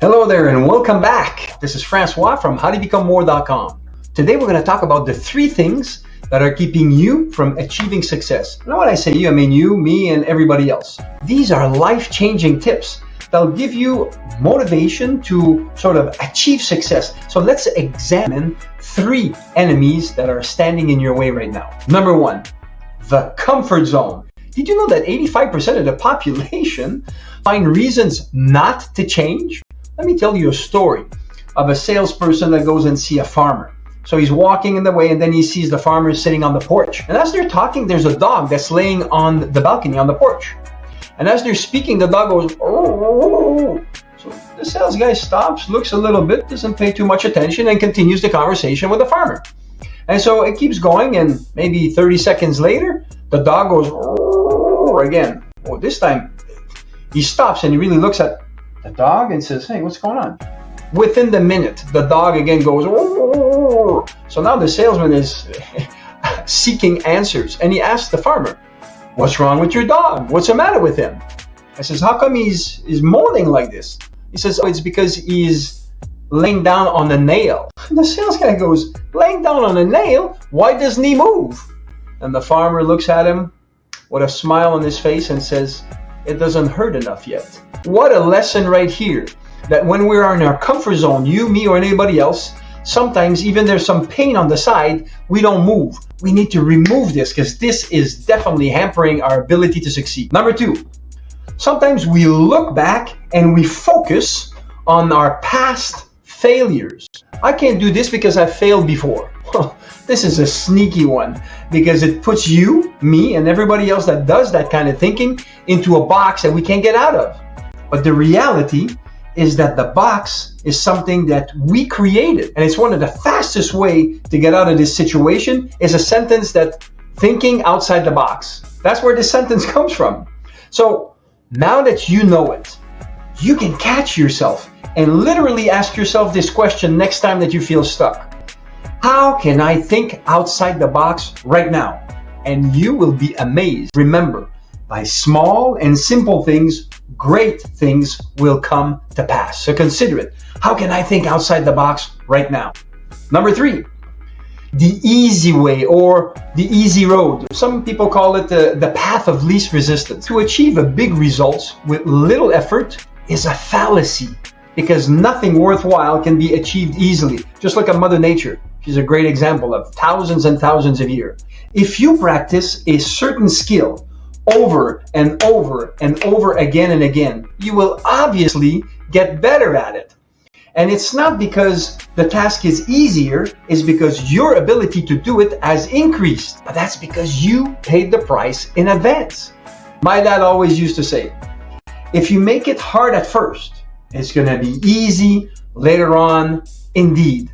Hello there and welcome back. This is Francois from howtobecomemore.com. Today we're going to talk about the 3 things that are keeping you from achieving success. Now when I say you, I mean you, me, and everybody else. These are life-changing tips that'll give you motivation to sort of achieve success. So let's examine 3 enemies that are standing in your way right now. Number 1, the comfort zone. Did you know that 85% of the population find reasons not to change? Let me tell you a story of a salesperson that goes and see a farmer. So he's walking in the way and then he sees the farmer sitting on the porch. And as they're talking, there's a dog that's laying on the balcony on the porch. And as they're speaking, the dog goes, oh. So the sales guy stops, looks a little bit, doesn't pay too much attention, and continues the conversation with the farmer. And so it keeps going, and maybe 30 seconds later, the dog goes, oh, again. Well, this time he stops and he really looks at the dog and says, hey, what's going on? Within the minute, the dog again goes, oh. So now the salesman is seeking answers, and he asks the farmer, what's wrong with your dog? What's the matter with him? I says, how come he's moaning like this? He says, oh, it's because he's laying down on a nail. And the sales guy goes, laying down on a nail? Why doesn't he move? And the farmer looks at him with a smile on his face and says, it doesn't hurt enough yet. What a lesson right here, that when we are in our comfort zone, you, me, or anybody else, sometimes even there's some pain on the side, we don't move. We need to remove this because this is definitely hampering our ability to succeed. Number 2, sometimes we look back and we focus on our past failures. I can't do this because I've failed before. This is a sneaky one because it puts you, me, and everybody else that does that kind of thinking into a box that we can't get out of. But the reality is that the box is something that we created. And it's one of the fastest way to get out of this situation is a sentence that thinking outside the box. That's where this sentence comes from. So now that you know it, you can catch yourself and literally ask yourself this question next time that you feel stuck. How can I think outside the box right now? And you will be amazed. Remember, by small and simple things, great things will come to pass. So consider it. How can I think outside the box right now? Number 3, the easy way or the easy road. Some people call it the path of least resistance. To achieve a big result with little effort is a fallacy because nothing worthwhile can be achieved easily. Just look at Mother Nature. She's a great example of thousands and thousands of years. If you practice a certain skill over and over and over again and again, you will obviously get better at it. And it's not because the task is easier, it's because your ability to do it has increased. But that's because you paid the price in advance. My dad always used to say, if you make it hard at first, it's going to be easy later on, indeed.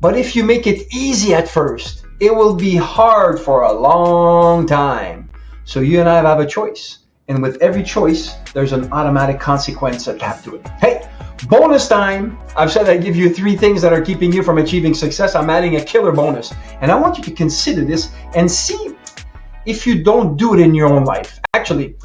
But if you make it easy at first, it will be hard for a long time. So you and I have a choice. And with every choice, there's an automatic consequence attached to it. Hey, bonus time. I've said I give you 3 things that are keeping you from achieving success. I'm adding a killer bonus. And I want you to consider this and see if you don't do it in your own life. Actually,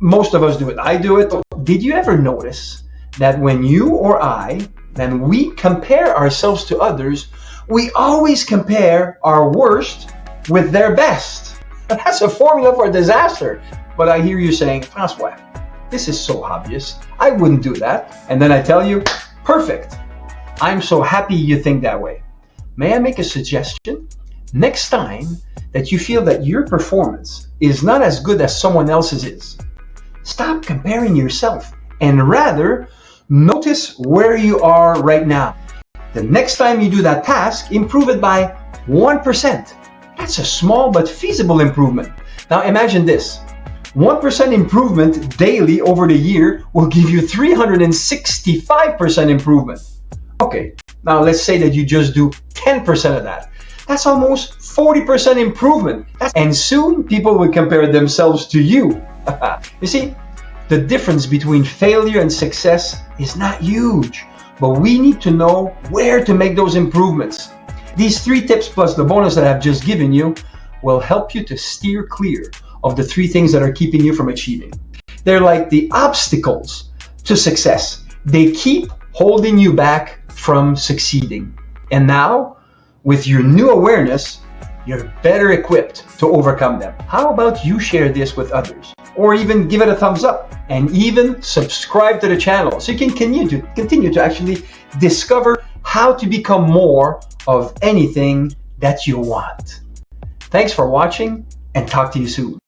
most of us do it. I do it. Did you ever notice that when you or I, then we compare ourselves to others, we always compare our worst with their best? That's a formula for disaster. But I hear you saying, Francois, this is so obvious. I wouldn't do that. And then I tell you, perfect. I'm so happy you think that way. May I make a suggestion? Next time that you feel that your performance is not as good as someone else's is, stop comparing yourself and rather notice where you are right now. The next time you do that task, improve it by 1%. That's a small but feasible improvement. Now imagine this. 1% improvement daily over the year will give you 365% improvement. Okay, now let's say that you just do 10% of that. That's almost 40% improvement. And soon people will compare themselves to you. You see, the difference between failure and success is not huge, but we need to know where to make those improvements. These 3 tips plus the bonus that I've just given you will help you to steer clear of the 3 things that are keeping you from achieving. They're like the obstacles to success. They keep holding you back from succeeding. And now, with your new awareness, you're better equipped to overcome them. How about you share this with others? Or even give it a thumbs up and even subscribe to the channel so you can continue to actually discover how to become more of anything that you want. Thanks for watching and talk to you soon.